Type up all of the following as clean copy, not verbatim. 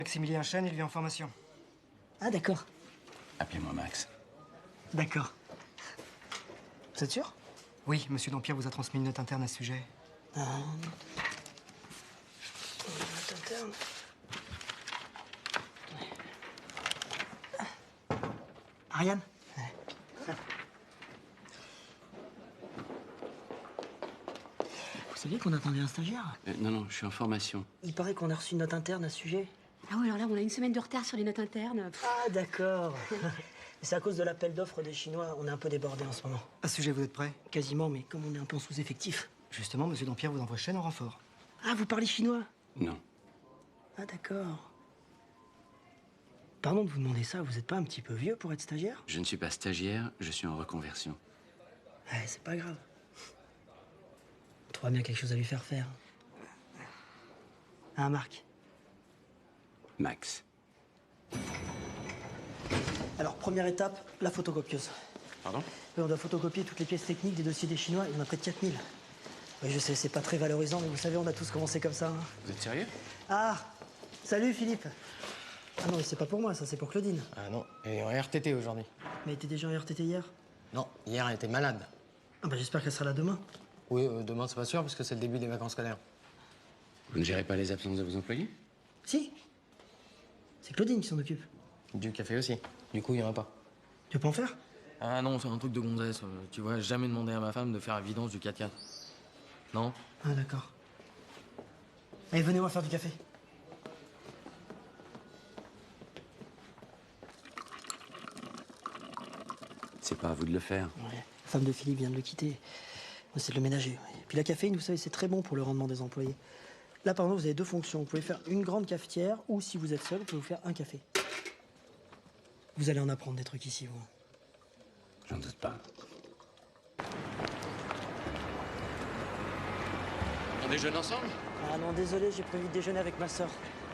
Maximilien Chen, il vient en formation. Ah, d'accord. Appelez-moi Max. D'accord. Vous êtes sûr? Oui, monsieur Dampierre vous a transmis une note interne à ce sujet. Ah. Une note interne. Ariane? Ouais. Vous saviez qu'on attendait un stagiaire? Non, je suis en formation. Il paraît qu'on a reçu une note interne à ce sujet. Ah oui, alors là, on a une semaine de retard sur les notes internes. Ah, d'accord. C'est à cause de l'appel d'offres des Chinois. On est un peu débordé en ce moment. À ce sujet, vous êtes prêt? Quasiment, mais comme on est un peu en sous-effectif. Justement, monsieur Dampierre vous envoie Chen en renfort. Ah, vous parlez chinois? Non. Ah, d'accord. Pardon de vous demander ça, vous êtes pas un petit peu vieux pour être stagiaire? Je ne suis pas stagiaire, je suis en reconversion. Ouais, c'est pas grave. On trouvera bien quelque chose à lui faire faire. Hein, Marc? Max. Alors, première étape, la photocopieuse. Pardon? Oui, on doit photocopier toutes les pièces techniques des dossiers des Chinois. Il y en a près de 4000. Oui, je sais, c'est pas très valorisant, mais vous savez, on a tous commencé comme ça. Hein. Vous êtes sérieux? Ah! Salut, Philippe! Ah non, mais c'est pas pour moi, ça, c'est pour Claudine. Ah non, elle est en RTT aujourd'hui. Mais elle était déjà en RTT hier? Non, hier elle était malade. Ah bah j'espère qu'elle sera là demain. Oui, demain c'est pas sûr parce que c'est le début des vacances scolaires. Vous ne gérez pas les absences de vos employés? Si! C'est Claudine qui s'en occupe. Du café aussi. Du coup, il y en a pas. Tu veux pas en faire? Ah non, c'est un truc de gonzesse. Tu vois, j'ai jamais demandé à ma femme de faire la vidange du 4x4. Non? Ah d'accord. Allez, venez, on va faire du café. C'est pas à vous de le faire. Ouais. La femme de Philippe vient de le quitter. Moi, c'est de le ménager. Ouais. Puis la caféine, vous savez, c'est très bon pour le rendement des employés. Là, par exemple, vous avez deux fonctions. Vous pouvez faire une grande cafetière ou, si vous êtes seul, vous pouvez vous faire un café. Vous allez en apprendre des trucs ici, vous. J'en doute pas. On déjeune ensemble? Ah non, désolé, j'ai prévu de déjeuner avec ma sœur.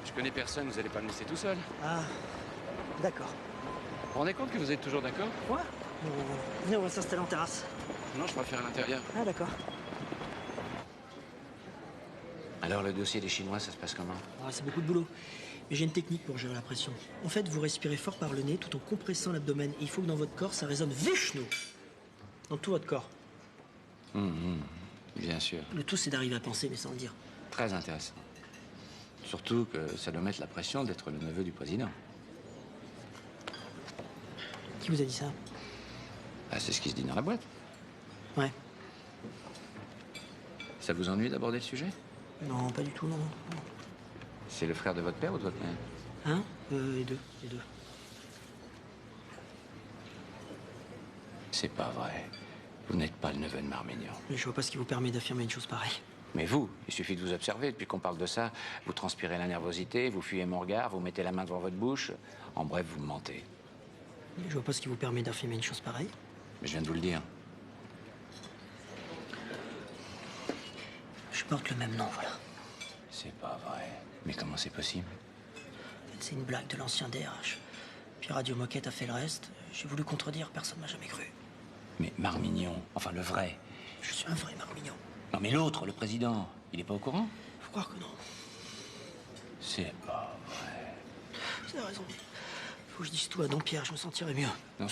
Je connais personne, vous allez pas me laisser tout seul. Ah, d'accord. Vous vous rendez compte que vous êtes toujours d'accord? Quoi? Venez, on va s'installer en terrasse. Non, je préfère à l'intérieur. Ah, d'accord. Alors le dossier des Chinois, ça se passe comment? Ah, c'est beaucoup de boulot. Mais j'ai une technique pour gérer la pression. En fait, vous respirez fort par le nez tout en compressant l'abdomen. Il faut que dans votre corps, ça résonne Vishnu. Dans tout votre corps. Bien sûr. Le tout, c'est d'arriver à penser, mais sans le dire. Très intéressant. Surtout que ça doit mettre la pression d'être le neveu du président. Qui vous a dit ça? Ah, c'est ce qui se dit dans la boîte. Ouais. Ça vous ennuie d'aborder le sujet? Non, pas du tout, non. C'est le frère de votre père ou de votre mère? Hein? Les deux. Les deux. C'est pas vrai. Vous n'êtes pas le neveu de Marmignon. Mais je vois pas ce qui vous permet d'affirmer une chose pareille. Mais vous, il suffit de vous observer. Depuis qu'on parle de ça, vous transpirez la nervosité, vous fuyez mon regard, vous mettez la main devant votre bouche. En bref, vous me mentez. Mais je vois pas ce qui vous permet d'affirmer une chose pareille. Mais je viens de vous le dire. Je porte le même nom, voilà. C'est pas vrai. Mais comment c'est possible? En fait, c'est une blague de l'ancien DRH. Puis Radio Moquette a fait le reste. J'ai voulu contredire, personne m'a jamais cru. Mais Marmignon, enfin le vrai. Je suis un vrai marmignon. Non mais l'autre, le président, il est pas au courant? Faut croire que non. C'est pas vrai. Vous avez raison. Faut que je dise tout à Dampierre, je me sentirais mieux. Non,